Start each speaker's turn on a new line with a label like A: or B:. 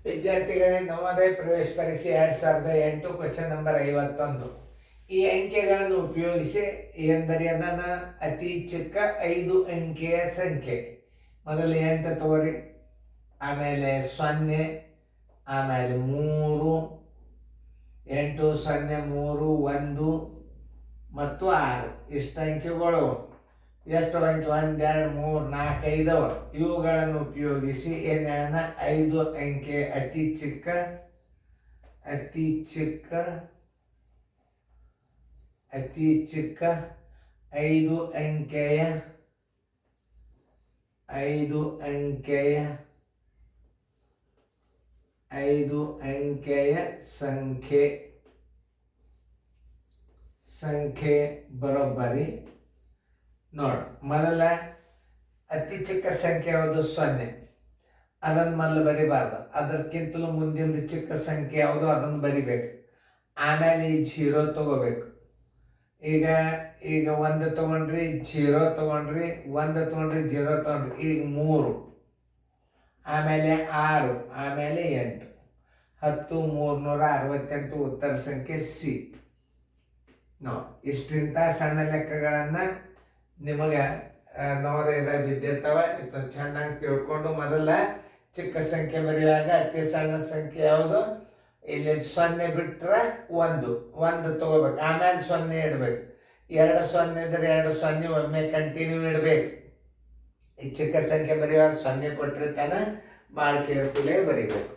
A: ವಿದ್ಯಾರ್ಥಿಗಳೇ, ನವೋದಯ ಪ್ರವೇಶ ಪರೀಕ್ಷೆ 2008 ಕ್ವಶನ್ ನಂಬರ್ 51. ಈ ಅಂಕೆಗಳನ್ನು ಉಪಯೋಗಿಸಿ ಎಂದರೆ ಅತಿ ಚಿಕ್ಕ 5 ಅಂಕೆಯ ಸಂಖ್ಯೆ. ಮೊದಲು 8 ತಗೋರಿ, ಆಮೇಲೆ 0, ಆಮೇಲೆ 3, 8, 0, 3, 1 ಮತ್ತು 6 ಇಷ್ಟು ಅಂಕೆಗಳು. ಎಷ್ಟು ಅಂಕೆ? 1, 2, 3, 4, 5 ಅವ. ಇವುಗಳನ್ನು ಉಪಯೋಗಿಸಿ ಏನು ಹೇಳೋಣ? 5 ಅಂಕೆ ಅತಿ ಚಿಕ್ಕ 5 ಅಂಕೆಯ ಸಂಖ್ಯೆ ಬರೋಬ್ಬರಿ ನೋಡು. ಮೊದಲ ಅತಿ ಚಿಕ್ಕ ಸಂಖ್ಯೆ ಯಾವುದು? 0. ಅದನ್ನು ಮೊದಲು ಬರಿಬಾರ್ದು. ಅದಕ್ಕಿಂತಲೂ ಮುಂದಿನ ಚಿಕ್ಕ ಸಂಖ್ಯೆ ಯಾವುದು? ಅದನ್ನು ಬರಿಬೇಕು. ಆಮೇಲೆ ಈ 0 ತಗೋಬೇಕು. ಈಗ 1 ತಗೊಂಡ್ರಿ, 0 ತಗೊಂಡ್ರಿ, 1 ತಗೊಂಡ್ರಿ, 0 ತಗೊಂಡ್ರಿ. ಈಗ 3, ಆಮೇಲೆ 6, ಆಮೇಲೆ 8, 10, 368 ಉತ್ತರ ಸಂಖ್ಯೆ ಸಿ. ನೋಡಿ, ಇಷ್ಟಿಂತ ಸಣ್ಣ ಲೆಕ್ಕಗಳನ್ನು ನಿಮಗೆ ನವೋದಯದಾಗ ಬಿದ್ದಿರ್ತಾವ. ಇದು ಚೆನ್ನಾಗಿ ತಿಳ್ಕೊಂಡು ಮೊದಲ ಚಿಕ್ಕ ಸಂಖ್ಯೆ ಬರೆಯುವಾಗ ಅತಿ ಸಣ್ಣ ಸಂಖ್ಯೆ ಯಾವುದು? ಇಲ್ಲಿ 0 ಬಿಟ್ರೆ 1 ತಗೋಬೇಕು. ಆಮೇಲೆ 0 ಇಡಬೇಕು. 2 0 ಇದ್ರೆ 2 0 ಒಮ್ಮೆ ಕಂಟಿನ್ಯೂ ಇಡಬೇಕು. ಈ ಚಿಕ್ಕ ಸಂಖ್ಯೆ ಬರೆಯುವಾಗ 0 ಕೊಟ್ಟಿರ್ತಾನೆ, ಭಾಳ ಕೇರ್ಫುಲ್ಲೇ ಬರಿಬೇಕು.